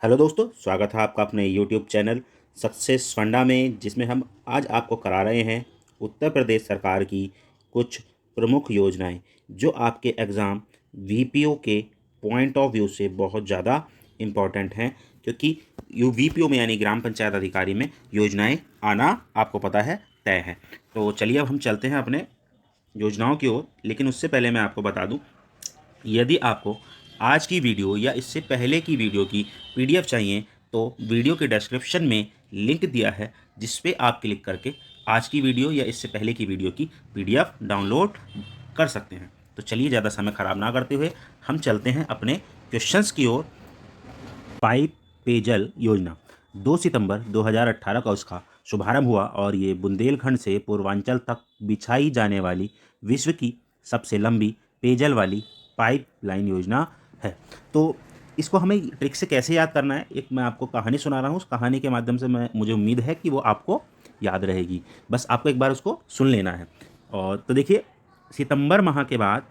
Hello दोस्तों, स्वागत है आपका अपने यूट्यूब चैनल सक्सेस फंडा में, जिसमें हम आज आपको करा रहे हैं उत्तर प्रदेश सरकार की कुछ प्रमुख योजनाएं जो आपके एग्ज़ाम वीपीओ के पॉइंट ऑफ व्यू से बहुत ज़्यादा इम्पॉर्टेंट हैं। क्योंकि यू वीपीओ में यानी ग्राम पंचायत अधिकारी में योजनाएं आना आपको पता है तय है। तो चलिए अब हम चलते हैं अपने योजनाओं की ओर। लेकिन उससे पहले मैं आपको बता दूं, यदि आपको आज की वीडियो या इससे पहले की वीडियो की पीडीएफ चाहिए तो वीडियो के डिस्क्रिप्शन में लिंक दिया है, जिस पे आप क्लिक करके आज की वीडियो या इससे पहले की वीडियो की पीडीएफ डाउनलोड कर सकते हैं। तो चलिए ज़्यादा समय ख़राब ना करते हुए हम चलते हैं अपने क्वेश्चंस की ओर। पाइप पेयजल योजना 2 सितंबर 2018 का उसका शुभारंभ हुआ और ये बुंदेलखंड से पूर्वांचल तक बिछाई जाने वाली विश्व की सबसे लंबी पेयजल वाली पाइपलाइन योजना है। तो इसको हमें ट्रिक से कैसे याद करना है, एक मैं आपको कहानी सुना रहा हूँ। उस कहानी के माध्यम से मुझे उम्मीद है कि वो आपको याद रहेगी। बस आपको एक बार उसको सुन लेना है। और तो देखिए, सितंबर माह के बाद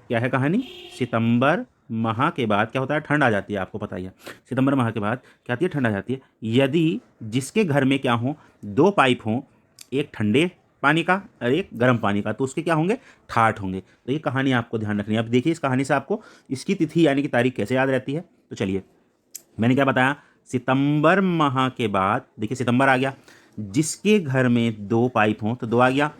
क्या है कहानी। सितंबर माह के बाद क्या होता है, ठंड आ जाती है, आपको पता ही है। सितंबर माह के बाद क्या आती है, ठंड आ जाती है। यदि जिसके घर में क्या हो, दो पाइप हों, एक ठंडे पानी का और एक गर्म पानी का, तो उसके क्या होंगे, ठाठ होंगे। तो ये कहानी आपको ध्यान रखनी है। अब देखिए, इस कहानी से आपको इसकी तिथि यानी कि तारीख कैसे याद रहती है। तो चलिए, मैंने क्या बताया, सितंबर माह के बाद देखिए सितंबर आ गया, जिसके घर में दो पाइप हों तो दो आ गया,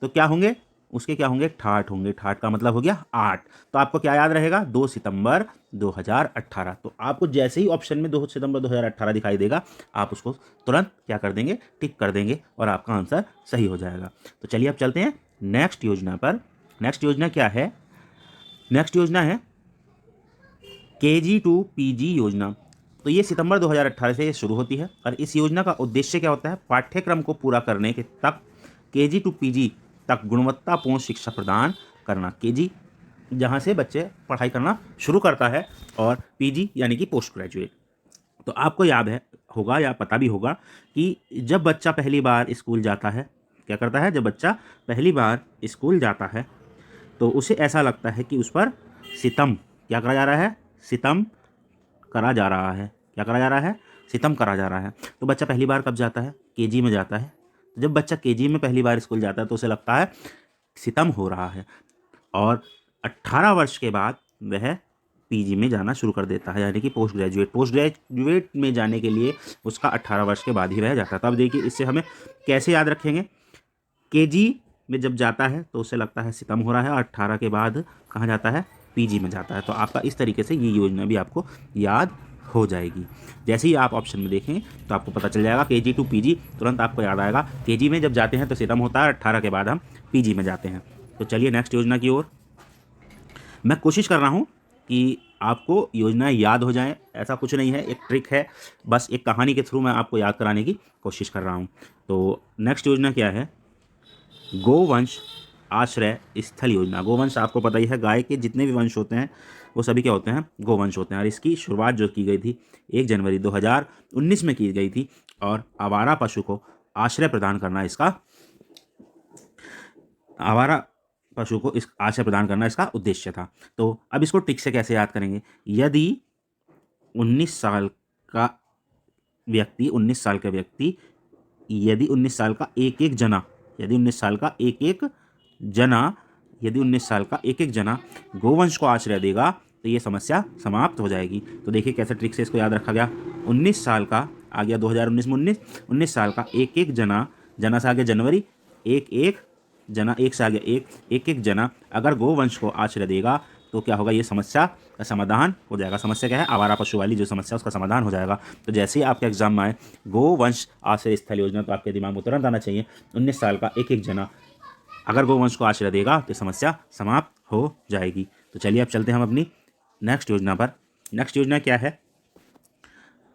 तो क्या होंगे, उसके क्या होंगे, ठाठ होंगे। ठाठ का मतलब हो गया 8। तो आपको क्या याद रहेगा, 2 सितंबर 2018। तो आपको जैसे ही ऑप्शन में 2 सितंबर 2018 दिखाई देगा, आप उसको तुरंत क्या कर देंगे, टिक कर देंगे और आपका आंसर सही हो जाएगा। तो चलिए अब चलते हैं नेक्स्ट योजना पर। नेक्स्ट योजना क्या है, नेक्स्ट योजना है KG to PG योजना। तो ये सितंबर 2018 से शुरू होती है और इस योजना का उद्देश्य क्या होता है, पाठ्यक्रम को पूरा करने के तक KG to PG तक गुणवत्तापूर्ण शिक्षा प्रदान करना। केजी जहाँ से बच्चे पढ़ाई करना शुरू करता है और पीजी यानी कि पोस्ट ग्रेजुएट। तो आपको याद है होगा या पता भी होगा कि जब बच्चा पहली बार स्कूल जाता है, क्या करता है, जब बच्चा पहली बार स्कूल जाता है तो उसे ऐसा लगता है कि उस पर सितम क्या करा जा रहा है, सितम करा जा रहा है। क्या करा जा रहा है, सितम करा जा रहा है। तो बच्चा पहली बार कब जाता है, केजी में जाता है। तो जब बच्चा केजी में पहली बार स्कूल जाता है तो उसे लगता है सितम हो रहा है, और 18 वर्ष के बाद वह पीजी में जाना शुरू कर देता है, यानी कि पोस्ट ग्रेजुएट। पोस्ट ग्रेजुएट में जाने के लिए उसका 18 वर्ष के बाद ही वह जाता है। तो अब देखिए, इससे हमें कैसे याद रखेंगे, केजी में जब जाता है तो उसे लगता है सितम हो रहा है, और 18 के बाद कहाँ जाता है, पीजी में जाता है। तो आपका इस तरीके से ये योजना भी आपको याद हो जाएगी। जैसे ही आप ऑप्शन में देखें तो आपको पता चल जाएगा KG to PG, तुरंत आपको याद आएगा। केजी में जब जाते हैं तो सितम होता है, 18 के बाद हम पीजी में जाते हैं। तो चलिए नेक्स्ट योजना की ओर। मैं कोशिश कर रहा हूँ कि आपको योजनाएं याद हो जाएं, ऐसा कुछ नहीं है, एक ट्रिक है, बस एक कहानी के थ्रू मैं आपको याद कराने की कोशिश कर रहा हूँ। तो नेक्स्ट योजना क्या है, गोवंश आश्रय स्थल योजना। गोवंश आपको पता ही है, गाय के जितने भी वंश होते हैं वो सभी क्या होते हैं, गोवंश होते हैं। और इसकी शुरुआत जो की गई थी 1 जनवरी 2019 में की गई थी, और आवारा पशु को आश्रय प्रदान करना इसका, आवारा पशु को इस आश्रय प्रदान करना इसका उद्देश्य था। तो अब इसको ट्रिक से कैसे याद करेंगे, यदि 19 साल का व्यक्ति 19 साल का व्यक्ति यदि 19 साल का एक एक जना यदि 19 साल का एक एक जना यदि 19 साल का एक एक जना गोवंश को आश्रय देगा तो ये समस्या समाप्त हो जाएगी। तो देखिए कैसे ट्रिक से इसको याद रखा गया। 19 साल का आ गया 2019 में 19 साल का एक एक जना, जना से आगे जनवरी, एक एक जना, एक से आगे एक, एक एक जना अगर गोवंश को आश्रय देगा तो क्या होगा, ये समस्या का समाधान हो जाएगा। समस्या क्या है, आवारा पशु वाली जो समस्या, उसका समाधान हो जाएगा। तो जैसे ही आपके एग्जाम में आए गोवंश आश्रय स्थल योजना, तो आपके दिमाग में तुरंत आना चाहिए 19 साल का एक एक जना अगर गोवंश को आश्रय देगा तो समस्या समाप्त हो जाएगी। तो चलिए अब चलते हैं हम अपनी नेक्स्ट योजना पर। नेक्स्ट योजना क्या है,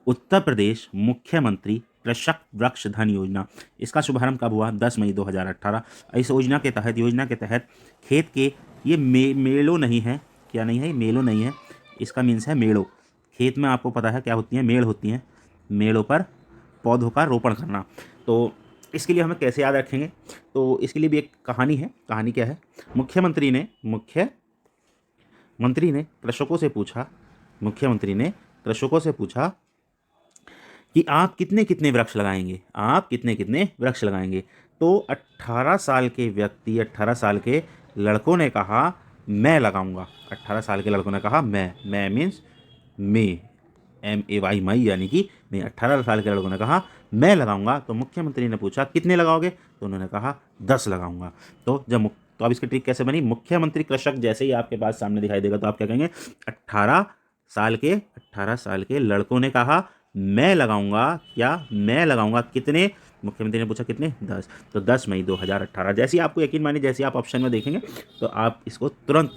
उत्तर प्रदेश मुख्यमंत्री कृषक वृक्ष धन योजना। इसका शुभारंभ कब हुआ, 10 मई 2018। इस योजना के तहत खेत के, ये मेलो नहीं है, क्या नहीं है, मेलो नहीं है, इसका मीन्स है मेड़ो। खेत में आपको पता है क्या होती है, मेड़ होती हैं, मेड़ों पर पौधों का रोपण करना। तो इसके लिए हमें कैसे याद रखेंगे, तो इसके लिए भी एक कहानी है। कहानी क्या है, मुख्यमंत्री ने कृषकों से पूछा, मुख्यमंत्री ने कृषकों से पूछा कि आप कितने कितने वृक्ष लगाएंगे, आप कितने कितने वृक्ष लगाएंगे। तो 18 साल के व्यक्ति, 18 साल के लड़कों ने कहा मैं लगाऊंगा। 18 साल के लड़कों ने कहा मैं मीन्स मे, MAY मई, यानी कि मैं। 18 साल के लड़कों ने कहा मैं लगाऊंगा। तो मुख्यमंत्री ने पूछा कितने लगाओगे, तो उन्होंने कहा 10 लगाऊंगा। तो जब तो अब इसकी ट्रिक कैसे बनी, मुख्यमंत्री कृषक जैसे ही आपके पास सामने दिखाई देगा तो आप क्या कहेंगे, 18 साल के लड़कों ने कहा मैं लगाऊंगा, क्या मैं लगाऊंगा कितने, मुख्यमंत्री ने पूछा कितने, 10। तो 10 मई 2018। जैसे ही आपको यकीन मानिए, जैसे ही आप ऑप्शन में देखेंगे तो आप इसको तुरंत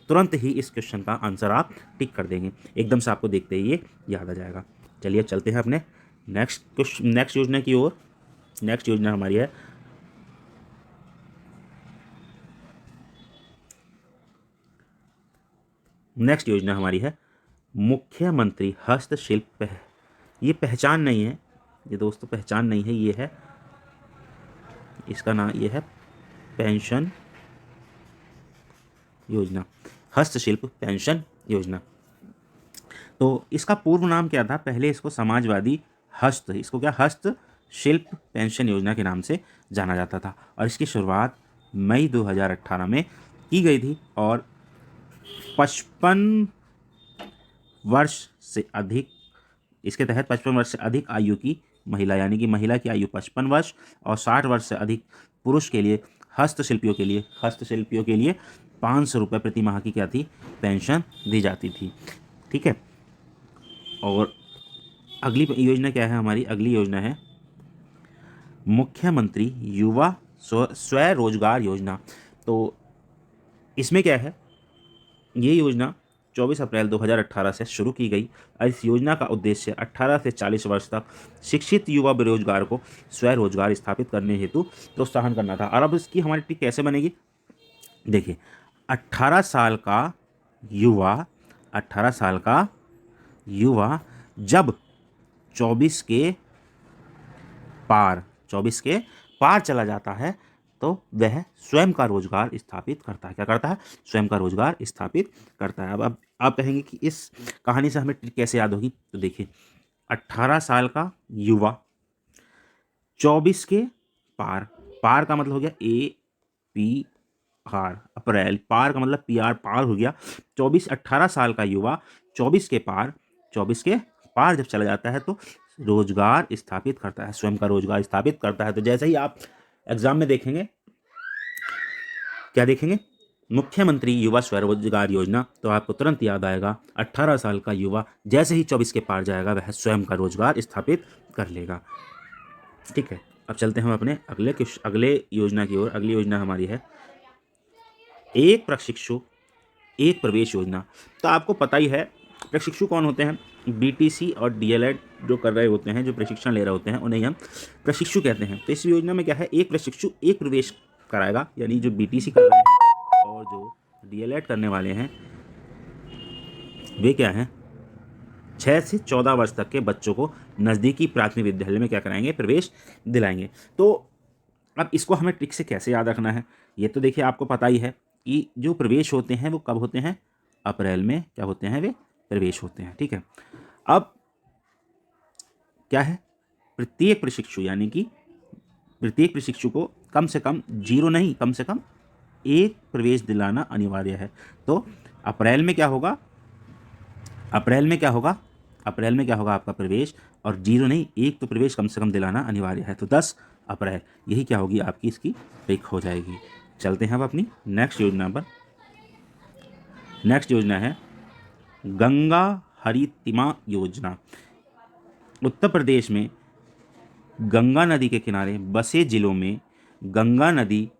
तुरंत ही इस क्वेश्चन का आंसर आप टिक कर देंगे, एकदम से आपको देखते ही ये याद आ जाएगा। चलिए चलते हैं अपने नेक्स्ट योजना की ओर। नेक्स्ट योजना हमारी है मुख्यमंत्री हस्तशिल्प। ये पहचान नहीं है, ये दोस्तों पहचान नहीं है, ये है इसका नाम, ये है पेंशन योजना, हस्तशिल्प पेंशन योजना। तो इसका पूर्व नाम क्या था, पहले इसको समाजवादी इसको क्या हस्तशिल्प पेंशन योजना के नाम से जाना जाता था। और इसकी शुरुआत मई 2018 में की गई थी। और 55 वर्ष से अधिक, इसके तहत 55 वर्ष से अधिक आयु की महिला, यानी कि महिला की आयु 55 वर्ष और 60 वर्ष से अधिक पुरुष के लिए, हस्तशिल्पियों के लिए 500 रुपये प्रति माह की क्या थी, पेंशन दी जाती थी। ठीक है। और अगली योजना क्या है हमारी, अगली योजना है मुख्यमंत्री युवा स्वरोजगार योजना। तो इसमें क्या है, ये योजना 24 अप्रैल 2018 से शुरू की गई। इस योजना का उद्देश्य 18 से 40 वर्ष तक शिक्षित युवा बेरोजगार को स्वरोजगार स्थापित करने हेतु प्रोत्साहन करना था। और अब इसकी हमारी ट्रिक कैसे बनेगी, देखिए 18 साल का युवा, 18 साल का युवा जब 24 के पार चला जाता है तो वह स्वयं का रोजगार स्थापित करता है। क्या करता है, स्वयं का रोजगार स्थापित करता है। अब आप कहेंगे कि इस कहानी से हमें ट्रिक कैसे याद होगी, तो देखिए 18 साल का युवा 24 के पार, पार का मतलब हो गया APR, अप्रैल, पार का मतलब PR, पार हो गया। 18 साल का युवा 24 के पार जब चला जाता है तो रोजगार स्थापित करता है, स्वयं का रोजगार स्थापित करता है। तो जैसे ही आप एग्जाम में देखेंगे, क्या देखेंगे, मुख्यमंत्री युवा स्वरोजगार योजना, तो आपको तुरंत याद आएगा 18 साल का युवा जैसे ही 24 के पार जाएगा वह स्वयं का रोजगार स्थापित कर लेगा। ठीक है। अब चलते हैं हम अपने अगले योजना की ओर। अगली योजना हमारी है एक प्रशिक्षु एक प्रवेश योजना। तो आपको पता ही है प्रशिक्षु कौन होते हैं, BTC और DLED जो कर रहे होते हैं, जो प्रशिक्षण ले रहे होते हैं, उन्हें हम प्रशिक्षु कहते हैं। तो इस योजना में क्या है, एक प्रशिक्षु एक प्रवेश कराएगा, यानी जो BTC कर रहे हैं और जो DLED करने वाले हैं वे क्या हैं, 6 से 14 वर्ष तक के बच्चों को नज़दीकी प्राथमिक विद्यालय में क्या कराएंगे, प्रवेश दिलाएंगे। तो अब इसको हमें ट्रिक से कैसे याद रखना है, ये तो देखिए आपको पता ही है कि जो प्रवेश होते हैं वो कब होते हैं, अप्रैल में क्या होते हैं, वे प्रवेश होते हैं। ठीक है। अब क्या है, प्रत्येक प्रशिक्षु, यानी कि प्रत्येक प्रशिक्षु को कम से कम 0 नहीं, कम से कम 1 प्रवेश दिलाना अनिवार्य है। तो अप्रैल में क्या होगा, अप्रैल में क्या होगा आपका प्रवेश, और 0 नहीं 1 तो प्रवेश कम से कम दिलाना अनिवार्य है। तो 10 अप्रैल, यही क्या होगी आपकी इसकी ट्रिक हो जाएगी। चलते हैं अब अपनी नेक्स्ट योजना पर। नेक्स्ट योजना है गंगा हरितिमा योजना। उत्तर प्रदेश में गंगा नदी के किनारे बसे जिलों में गंगा नदी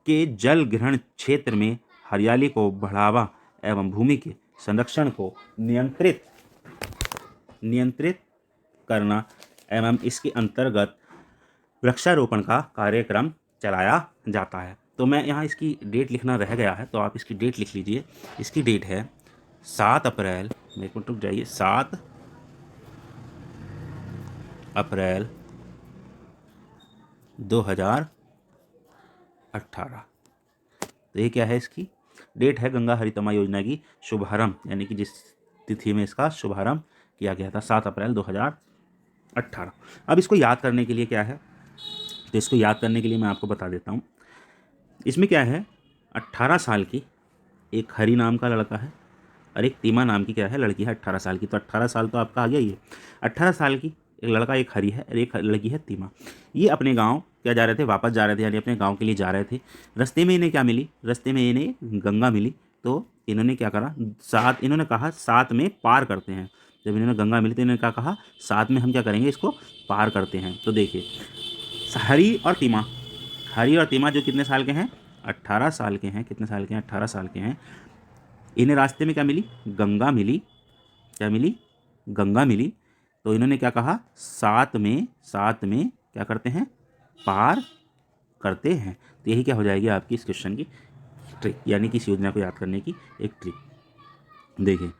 के जल ग्रहण क्षेत्र में हरियाली को बढ़ावा एवं भूमि के संरक्षण को नियंत्रित करना एवं इसके अंतर्गत वृक्षारोपण का कार्यक्रम चलाया जाता है। तो मैं यहाँ इसकी डेट लिखना रह गया है, तो आप इसकी डेट लिख लीजिए। इसकी डेट है 7 अप्रैल, मेरे को रुक जाइए, 7 अप्रैल 2018। तो ये क्या है, इसकी डेट है गंगा हरितमा योजना की शुभारंभ, यानी कि जिस तिथि में इसका शुभारंभ किया गया था, 7 अप्रैल 2018। 18। अब इसको याद करने के लिए क्या है, तो इसको याद करने के लिए मैं आपको बता देता हूँ। इसमें क्या है, 18 साल की एक हरी नाम का लड़का है और एक तीमा नाम की क्या है, लड़की है 18 साल की। तो 18 साल तो आपका आ गया ही है। 18 साल की एक लड़का, एक हरी है और एक लड़की है तीमा। ये अपने गांव क्या जा रहे थे, वापस जा रहे थे, यानी अपने गांव के लिए जा रहे थे। रास्ते में इन्हें क्या मिली, रास्ते में इन्हें गंगा मिली। तो इन्होंने क्या करा, साथ इन्होंने कहा साथ में पार करते हैं। जब इन्होंने गंगा मिली तो इन्होंने क्या कहा, साथ में हम क्या करेंगे, इसको पार करते हैं। तो देखिए, हरी और तीमा, हरी और तीमा जो कितने साल के हैं, 18 साल के हैं। कितने साल के हैं, 18 साल के हैं। इन्हें रास्ते में क्या मिली, गंगा मिली। क्या मिली, गंगा मिली। तो इन्होंने क्या कहा, साथ में क्या करते हैं, पार करते हैं। तो यही क्या हो जाएगी आपकी इस क्वेश्चन की ट्रिक, यानी कि इस योजना को याद करने की एक ट्रिक। देखिए,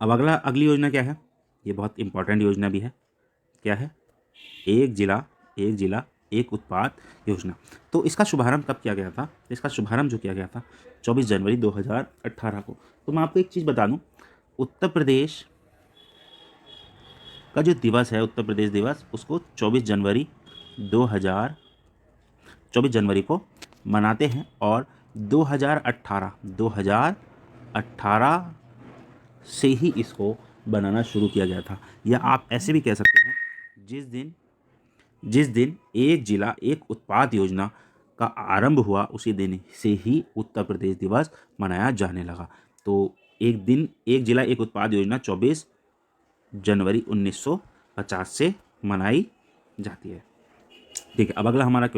अब अगली योजना क्या है, ये बहुत इंपॉर्टेंट योजना भी है। क्या है, एक जिला एक उत्पाद योजना। तो इसका शुभारंभ कब किया गया था, इसका शुभारंभ जो किया गया था 24 जनवरी 2018 को। तो मैं आपको एक चीज़ बता दूं, उत्तर प्रदेश का जो दिवस है, उत्तर प्रदेश दिवस, उसको 24 जनवरी को मनाते हैं। और 2018 से ही इसको बनाना शुरू किया गया था। या आप ऐसे भी कह सकते हैं, जिस दिन एक जिला एक उत्पाद योजना का आरंभ हुआ, उसी दिन से ही उत्तर प्रदेश दिवस मनाया जाने लगा। तो एक दिन एक जिला एक उत्पाद योजना 24 जनवरी 1950 से मनाई जाती है। ठीक है, अब अगला हमारा जो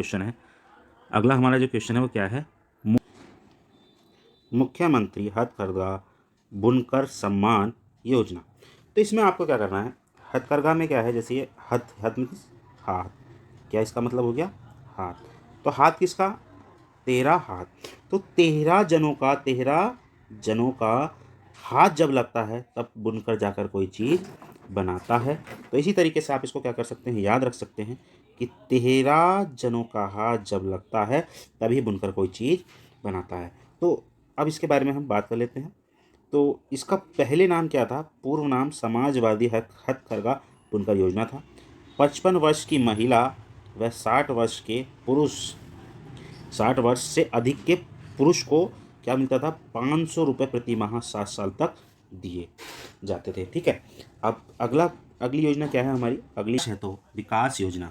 क्वेश्चन है वो क्या है, मुख्यमंत्री हथकरघा बुनकर सम्मान योजना। तो इसमें आपको क्या करना है, हथकरघा में क्या है, जैसे ये हथ मीन्स हाथ, क्या इसका मतलब हो गया, हाथ। तो हाथ किसका, 13 हाथ। तो 13 जनों का हाथ जब लगता है तब बुनकर जाकर कोई चीज़ बनाता है। तो इसी तरीके से आप इसको क्या कर सकते हैं, याद रख सकते हैं कि 13 जनों का हाथ जब लगता है तभी बुनकर कोई चीज़ बनाता है। तो अब इसके बारे में हम बात कर लेते हैं। तो इसका पहले नाम क्या था, पूर्व नाम समाजवादी हथकरघा बुनकर योजना था। 55 वर्ष की महिला व 60 वर्ष से अधिक के पुरुष को क्या मिलता था, 500 रुपये प्रति माह 7 साल तक दिए जाते थे। ठीक है, अब अगली योजना क्या है हमारी, अगली है तो विकास योजना।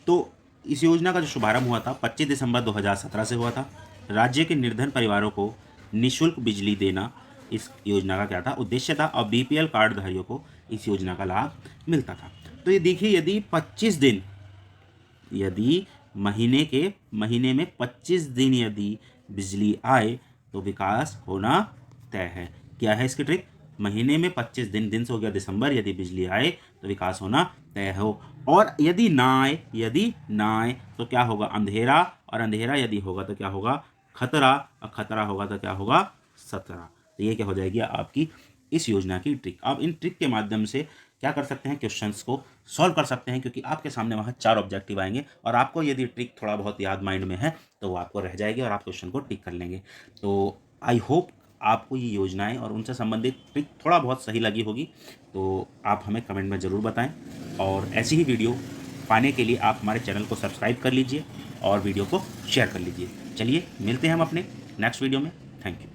तो इस योजना का जो शुभारंभ हुआ था 25 दिसंबर 2017 से हुआ था। राज्य के निर्धन परिवारों को निःशुल्क बिजली देना इस योजना का क्या था, उद्देश्य था। और बीपीएल कार्ड धारियों को इस योजना का लाभ मिलता था। तो ये देखिए, यदि महीने में 25 दिन यदि बिजली आए तो विकास होना तय है। क्या है इसकी ट्रिक, महीने में 25 दिन से हो गया दिसंबर, यदि बिजली आए तो विकास होना तय हो। और यदि ना आए तो क्या होगा, अंधेरा, और अंधेरा यदि होगा तो क्या होगा, खतरा, और खतरा होगा तो क्या होगा, खतरा। तो ये क्या हो जाएगी आपकी इस योजना की ट्रिक। आप इन ट्रिक के माध्यम से क्या कर सकते हैं, क्वेश्चंस को सॉल्व कर सकते हैं, क्योंकि आपके सामने वहाँ 4 ऑब्जेक्टिव आएंगे और आपको यदि ट्रिक थोड़ा बहुत याद माइंड में है तो वो आपको रह जाएगी और आप क्वेश्चन को टिक कर लेंगे। तो आई होप आपको ये योजनाएं और उनसे संबंधित ट्रिक थोड़ा बहुत सही लगी होगी। तो आप हमें कमेंट में ज़रूर बताएं, और ऐसी ही वीडियो पाने के लिए आप हमारे चैनल को सब्सक्राइब कर लीजिए और वीडियो को शेयर कर लीजिए। चलिए मिलते हैं हम अपने नेक्स्ट वीडियो में। Thank you.